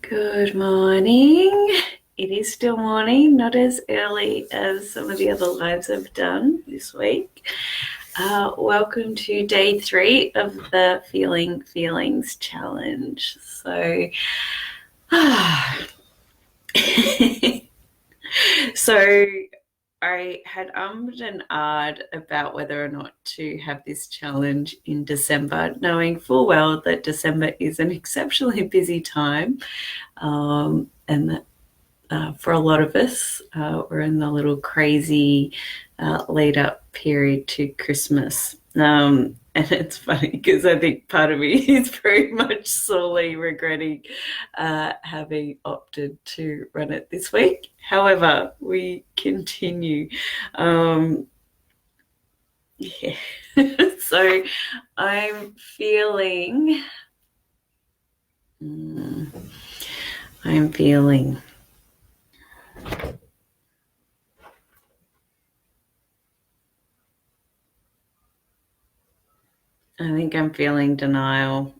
Good morning. It is still morning, not as early as some of the other lives I've done this week. Welcome to day 3 of the Feeling Feelings Challenge. So, so I had ummed and ahed about whether or not to have this challenge in December, knowing full well that December is an exceptionally busy time, and that for a lot of us, we're in the little crazy lead-up period to Christmas. And it's funny because I think part of me is very much sorely regretting having opted to run it this week. However, we continue. Yeah. So I'm feeling. I'm feeling. I think I'm feeling denial.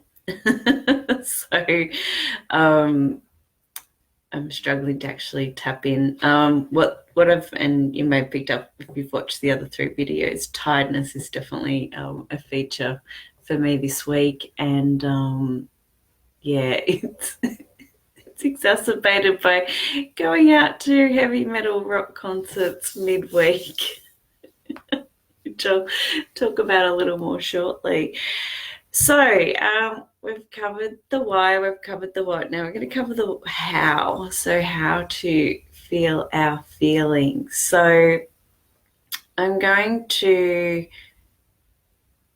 So I'm struggling to actually tap in. What I've, and you may have picked up if you've watched the other 3 videos, tiredness is definitely a feature for me this week. And yeah, it's exacerbated by going out to heavy metal rock concerts midweek, which I'll talk about a little more shortly. So we've covered the why, we've covered the what. Now we're going to cover the how. So how to feel our feelings. So I'm going to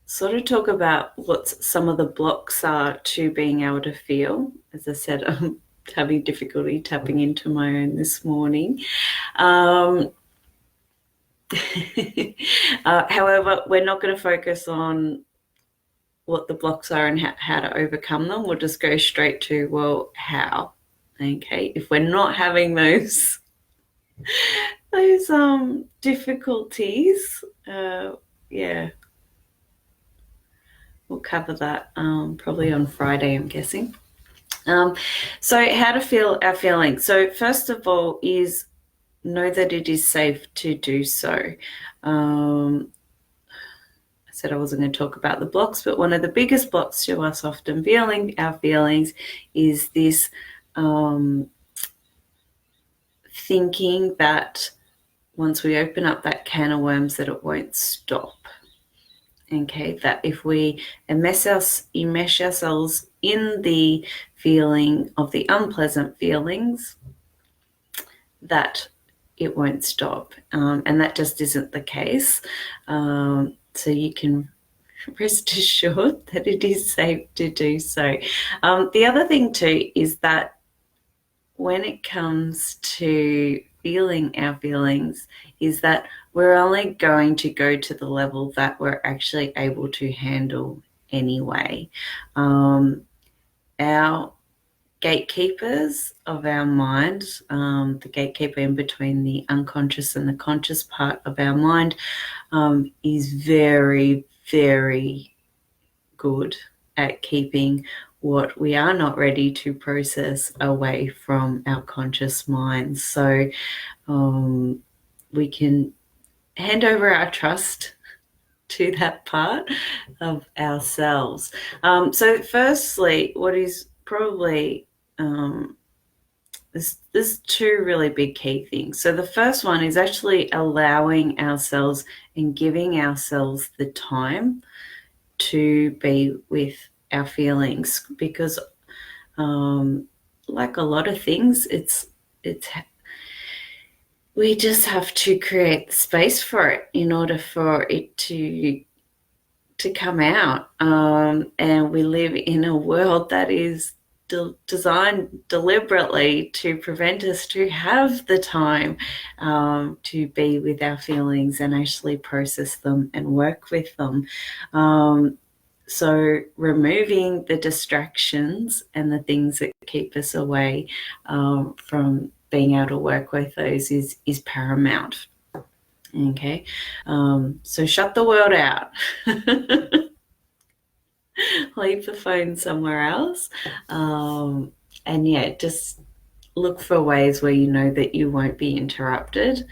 sort of talk about what some of the blocks are to being able to feel. As I said, I'm having difficulty tapping into my own this morning. However, we're not going to focus on what the blocks are and how to overcome them. We'll just go straight to, well, how? Okay, if we're not having those difficulties, yeah, we'll cover that probably on Friday, I'm guessing. So how to feel our feelings. So first of all is know that it is safe to do so. I said I wasn't going to talk about the blocks, but one of the biggest blocks to us often feeling our feelings is this thinking that once we open up that can of worms that it won't stop. Okay, that if we enmesh ourselves in the feeling of the unpleasant feelings, that it won't stop. And that just isn't the case. So you can rest assured that it is safe to do so. The other thing too is that when it comes to feeling our feelings is that we're only going to go to the level that we're actually able to handle anyway. Our gatekeepers of our mind, the gatekeeper in between the unconscious and the conscious part of our mind, is very, very good at keeping what we are not ready to process away from our conscious mind. So we can hand over our trust to that part of ourselves. So firstly, what is probably there's 2 really big key things. So the first one is actually allowing ourselves and giving ourselves the time to be with our feelings, because like a lot of things, it's we just have to create space for it in order for it to come out. And we live in a world that is designed deliberately to prevent us to have the time to be with our feelings and actually process them and work with them. So removing the distractions and the things that keep us away from being able to work with those is paramount. Okay, so shut the world out. Leave the phone somewhere else. yeah, just look for ways where you know that you won't be interrupted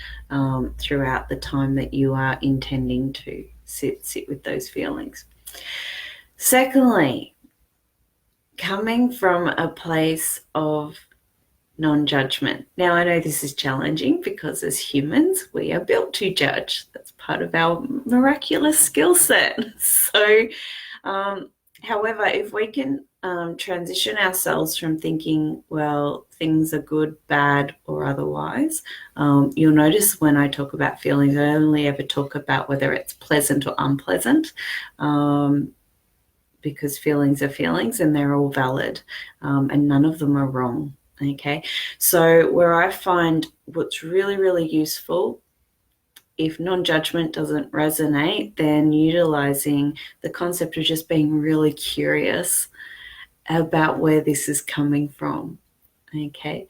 throughout the time that you are intending to sit with those feelings. Secondly, coming from a place of non-judgment. Now, I know this is challenging because as humans, we are built to judge. That's part of our miraculous skill set. So, however, if we can transition ourselves from thinking, well, things are good, bad, or otherwise, you'll notice when I talk about feelings, I only ever talk about whether it's pleasant or unpleasant. Because feelings are feelings and they're all valid, and none of them are wrong. Okay, so where I find what's really, really useful, if non-judgment doesn't resonate, then utilizing the concept of just being really curious about where this is coming from. Okay,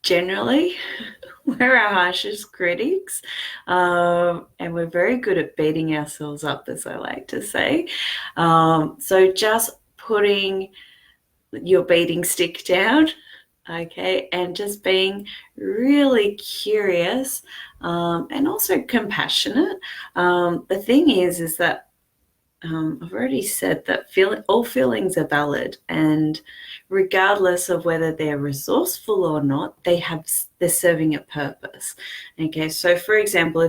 generally, we're our harshest critics, and we're very good at beating ourselves up, as I like to say. So just putting your beating stick down, okay, and just being really curious and also compassionate. The thing is that I've already said that all feelings are valid, and regardless of whether they're resourceful or not, they're serving a purpose. Okay, so for example,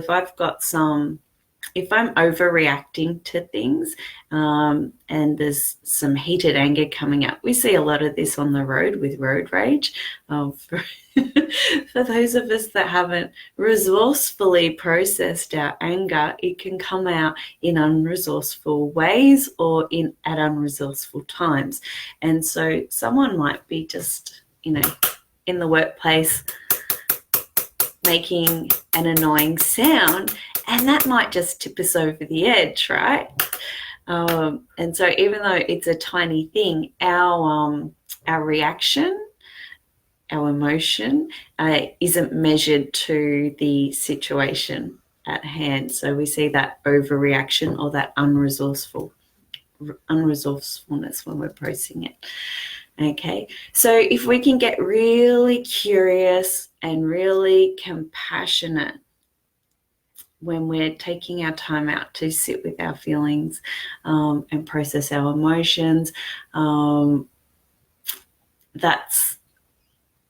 if I'm overreacting to things and there's some heated anger coming up, we see a lot of this on the road with road rage. For those of us that haven't resourcefully processed our anger, it can come out in unresourceful ways or at unresourceful times. And so someone might be just, in the workplace making an annoying sound, and that might just tip us over the edge, right? And so even though it's a tiny thing, our reaction, our emotion isn't measured to the situation at hand. So we see that overreaction or that unresourcefulness when we're processing it. Okay, so if we can get really curious and really compassionate when we're taking our time out to sit with our feelings and process our emotions, that's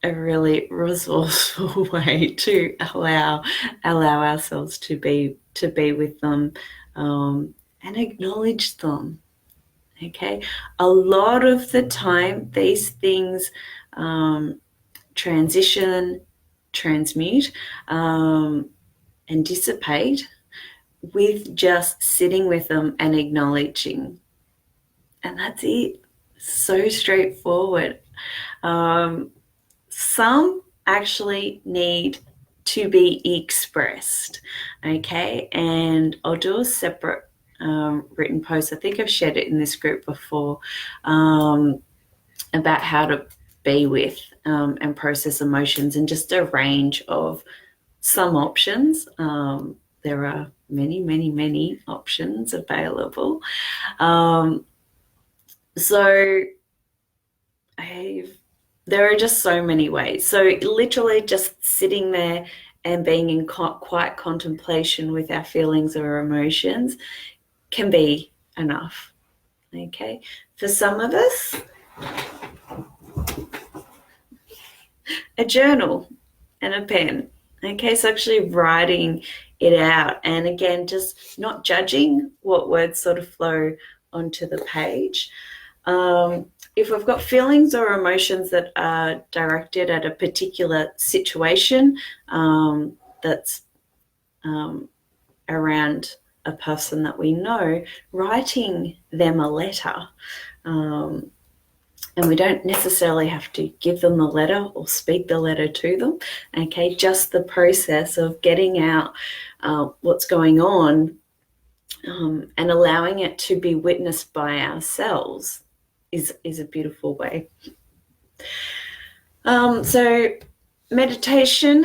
a really resourceful way to allow ourselves to be with them and acknowledge them. Okay, a lot of the time these things transition, transmute, and dissipate with just sitting with them and acknowledging. And that's it. So straightforward. Some actually need to be expressed, okay? And I'll do a separate written post. I think I've shared it in this group before about how to be with and process emotions, and just a range of some options. There are many, many, many options available. So there are just so many ways. So literally just sitting there and being in quiet contemplation with our feelings or emotions can be enough. Okay, for some of us, a journal and a pen. Okay, so actually writing it out, and again, just not judging what words sort of flow onto the page. If we've got feelings or emotions that are directed at a particular situation that's around a person that we know, writing them a letter, and we don't necessarily have to give them the letter or speak the letter to them. Okay, just the process of getting out what's going on and allowing it to be witnessed by ourselves is a beautiful way. So meditation,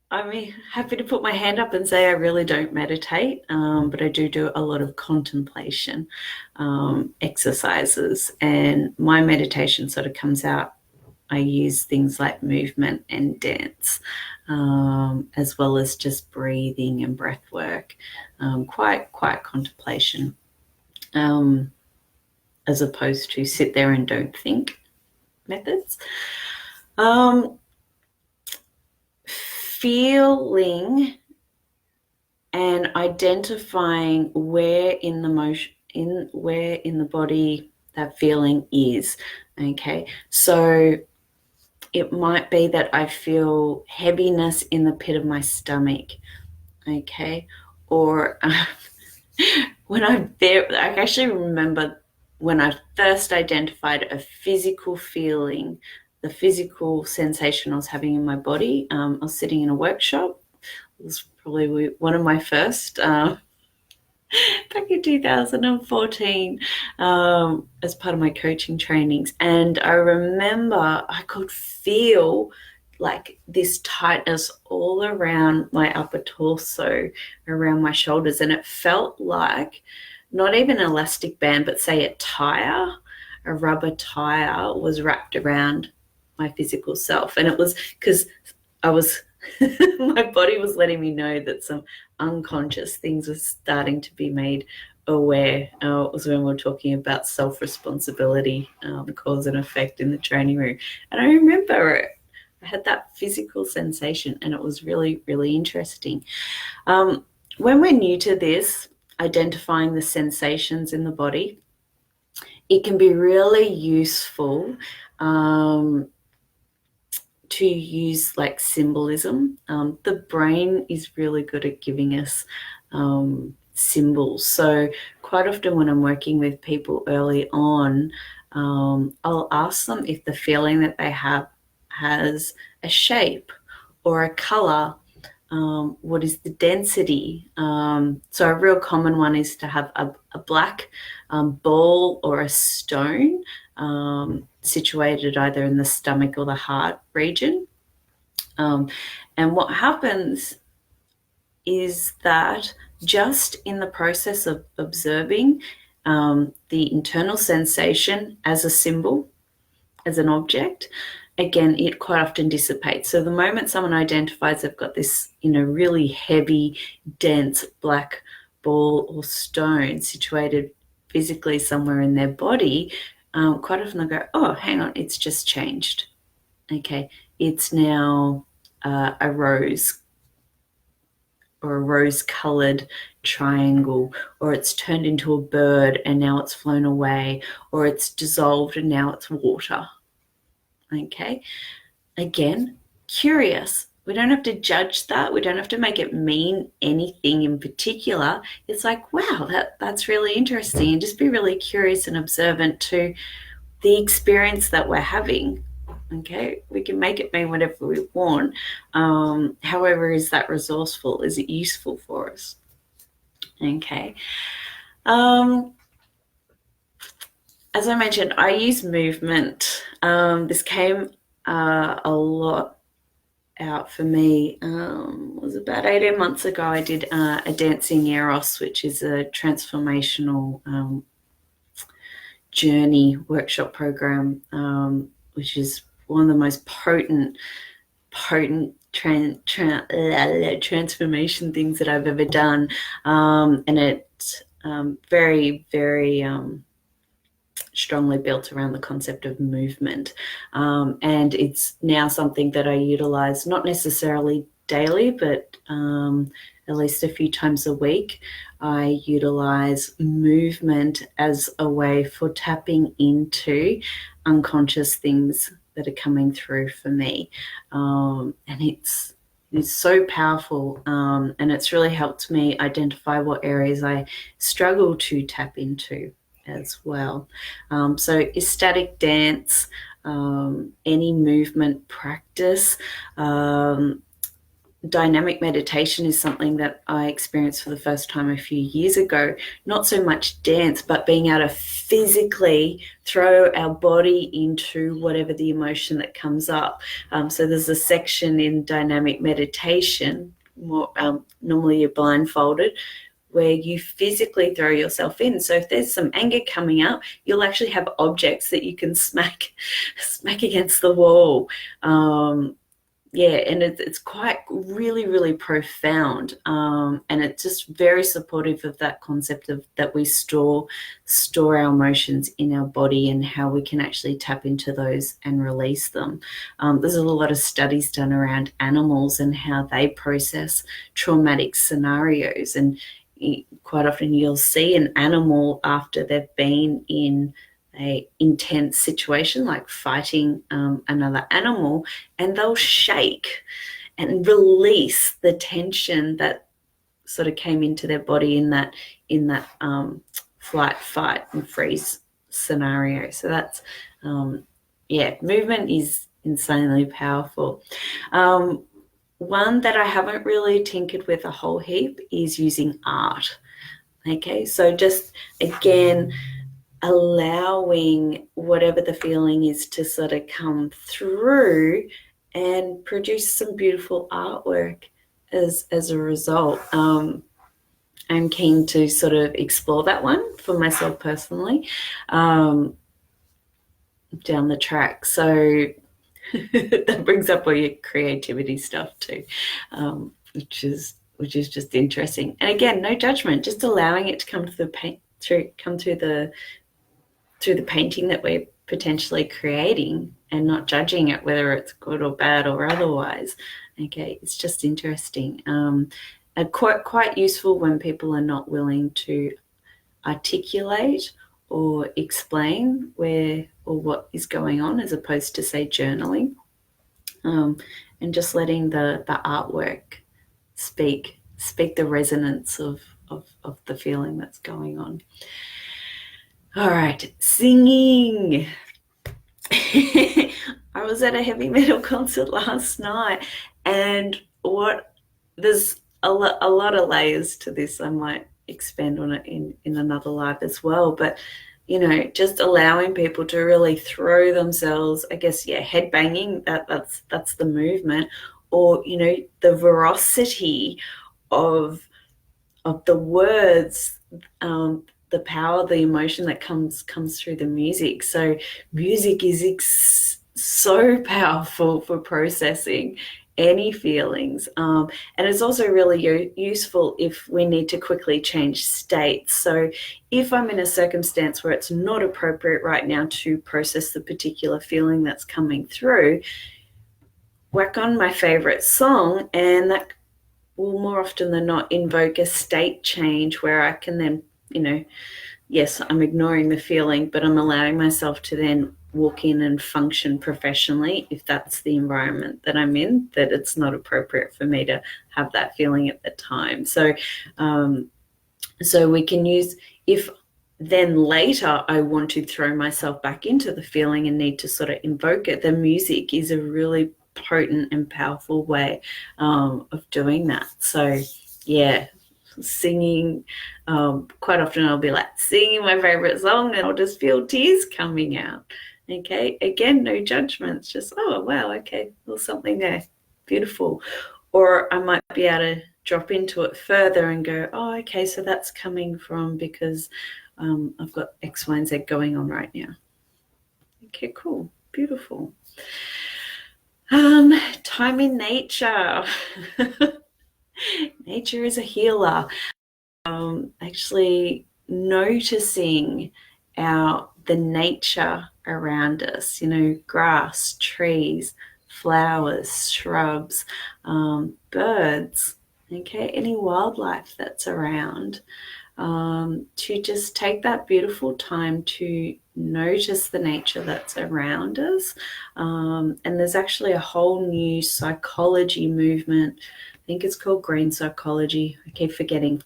I'm happy to put my hand up and say I really don't meditate, but I do a lot of contemplation exercises, and my meditation sort of comes out. I use things like movement and dance, as well as just breathing and breath work, quiet contemplation, as opposed to sit there and don't think methods. Feeling and identifying where in the body that feeling is. Okay, so it might be that I feel heaviness in the pit of my stomach. Okay, or when I'm there, I actually remember when I first identified a physical feeling, the physical sensation I was having in my body. I was sitting in a workshop. It was probably one of my first, back in 2014, as part of my coaching trainings. And I remember I could feel like this tightness all around my upper torso, around my shoulders. And it felt like not even an elastic band, but say a rubber tire was wrapped around my physical self. And it was because I was, my body was letting me know that some unconscious things were starting to be made aware. It was when we were talking about self-responsibility, cause and effect in the training room. And I remember it. I had that physical sensation, and it was really, really interesting. When we're new to this, identifying the sensations in the body, it can be really useful to use like symbolism. The brain is really good at giving us symbols. So quite often when I'm working with people early on, I'll ask them if the feeling that they have has a shape or a color. What is the density? So a real common one is to have a black ball or a stone situated either in the stomach or the heart region. And what happens is that just in the process of observing the internal sensation as a symbol, as an object, again, it quite often dissipates. So the moment someone identifies they've got this, really heavy, dense black ball or stone situated physically somewhere in their body, quite often they'll go, oh, hang on, it's just changed. Okay, it's now a rose or a rose-colored triangle, or it's turned into a bird and now it's flown away, or it's dissolved and now it's water. Okay, again, curious. We don't have to judge that. We don't have to make it mean anything in particular. It's like, wow, that's really interesting. And just be really curious and observant to the experience that we're having. Okay, we can make it mean whatever we want. However, is that resourceful? Is it useful for us? Okay. As I mentioned, I use movement. This came a lot out for me. It was about 18 months ago. I did a Dancing Eros, which is a transformational journey workshop program, which is one of the most potent transformation things that I've ever done. And it very, very strongly built around the concept of movement. And it's now something that I utilize, not necessarily daily, but at least a few times a week. I utilize movement as a way for tapping into unconscious things that are coming through for me. And it's so powerful, and it's really helped me identify what areas I struggle to tap into as well. So ecstatic dance, any movement practice, dynamic meditation is something that I experienced for the first time a few years ago. Not so much dance, but being able to physically throw our body into whatever the emotion that comes up. So there's a section in dynamic meditation, normally you're blindfolded, where you physically throw yourself in. So if there's some anger coming up, you'll actually have objects that you can smack against the wall. And it's quite really profound, and it's just very supportive of that concept of that we store our emotions in our body and how we can actually tap into those and release them. There's a lot of studies done around animals and how they process traumatic scenarios, and quite often you'll see an animal after they've been in a intense situation like fighting another animal, and they'll shake and release the tension that sort of came into their body in that flight, fight and freeze scenario. So that's movement is insanely powerful. One that I haven't really tinkered with a whole heap is using art. Okay, so just again, allowing whatever the feeling is to sort of come through and produce some beautiful artwork as a result. I'm keen to sort of explore that one for myself personally down the track. So that brings up all your creativity stuff too, which is just interesting. And again, no judgment, just allowing it to come to the paint through the painting that we're potentially creating, and not judging it whether it's good or bad or otherwise. Okay, it's just interesting. Quite useful when people are not willing to articulate or explain where or what is going on, as opposed to, say, journaling, and just letting the artwork speak the resonance of the feeling that's going on. All right, singing. I was at a heavy metal concert last night, and there's a lot of layers to this. I might expand on it in another live as well, but just allowing people to really throw themselves, I guess, head banging, that's the movement, or the veracity of the words, the power, the emotion that comes through the music. So music is so powerful for processing any feelings, and it's also really useful if we need to quickly change states. So if I'm in a circumstance where it's not appropriate right now to process the particular feeling that's coming through, whack on my favorite song, and that will more often than not invoke a state change where I can then, yes, I'm ignoring the feeling, but I'm allowing myself to then walk in and function professionally if that's the environment that I'm in, that it's not appropriate for me to have that feeling at the time. So we can use, if then later I want to throw myself back into the feeling and need to sort of invoke it, the music is a really potent and powerful way of doing that. So singing, quite often I'll be like singing my favorite song and I'll just feel tears coming out. Okay, again, no judgments, just, oh wow, okay, there's something there, beautiful. Or I might be able to drop into it further and go, oh, okay, so that's coming from because I've got X, Y, and Z going on right now. Okay, cool, beautiful. Time in nature. Nature is a healer. Actually noticing the nature around us, grass, trees, flowers, shrubs, birds, okay, any wildlife that's around, to just take that beautiful time to notice the nature that's around us. And there's actually a whole new psychology movement, I think it's called green psychology, I keep forgetting,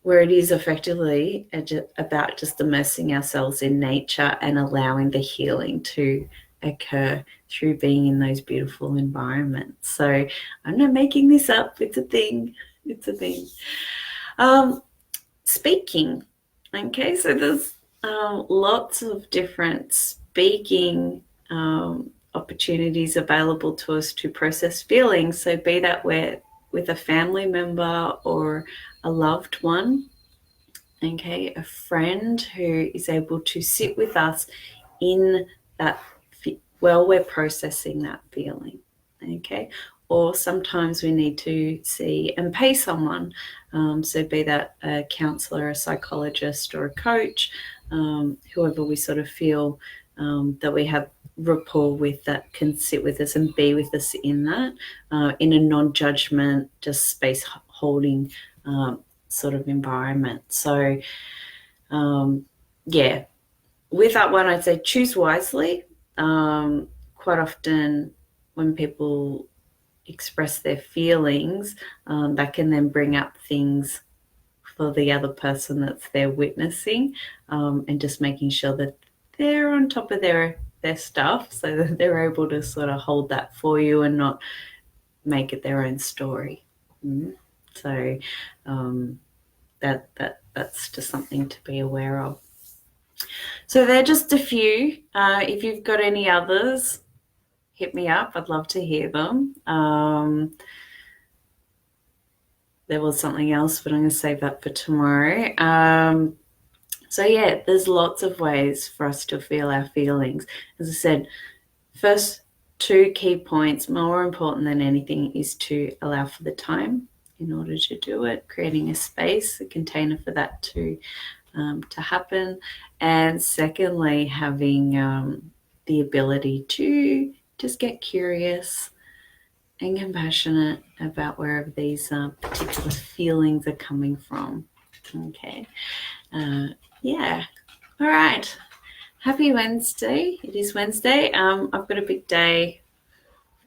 where it is effectively about just immersing ourselves in nature and allowing the healing to occur through being in those beautiful environments. So I'm not making this up, it's a thing. Speaking, Okay, so there's lots of different speaking opportunities available to us to process feelings. So be that with a family member or a loved one, okay, a friend who is able to sit with us in that while we're processing that feeling, okay. Or sometimes we need to see and pay someone, so be that a counselor, a psychologist, or a coach, whoever we sort of feel that we have rapport with, that can sit with us and be with us in that, in a non-judgment, just space holding sort of environment. So yeah, with that one, I'd say choose wisely. Quite often when people express their feelings, that can then bring up things for the other person that's there witnessing, and just making sure that they're on top of their stuff, so that they're able to sort of hold that for you and not make it their own story. So that's just something to be aware of. So they're just a few. If you've got any others, hit me up. I'd love to hear them. There was something else, but I'm going to save that for tomorrow. So yeah, there's lots of ways for us to feel our feelings. As I said, first two key points, more important than anything, is to allow for the time in order to do it, creating a space, a container for that to happen. And secondly, having the ability to just get curious and compassionate about wherever these particular feelings are coming from. Okay. Yeah. All right. Happy Wednesday. It is Wednesday. I've got a big day.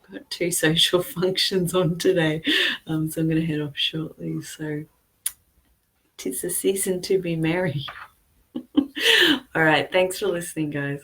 I've got 2 social functions on today. So I'm going to head off shortly. So 'tis the season to be merry. All right. Thanks for listening, guys.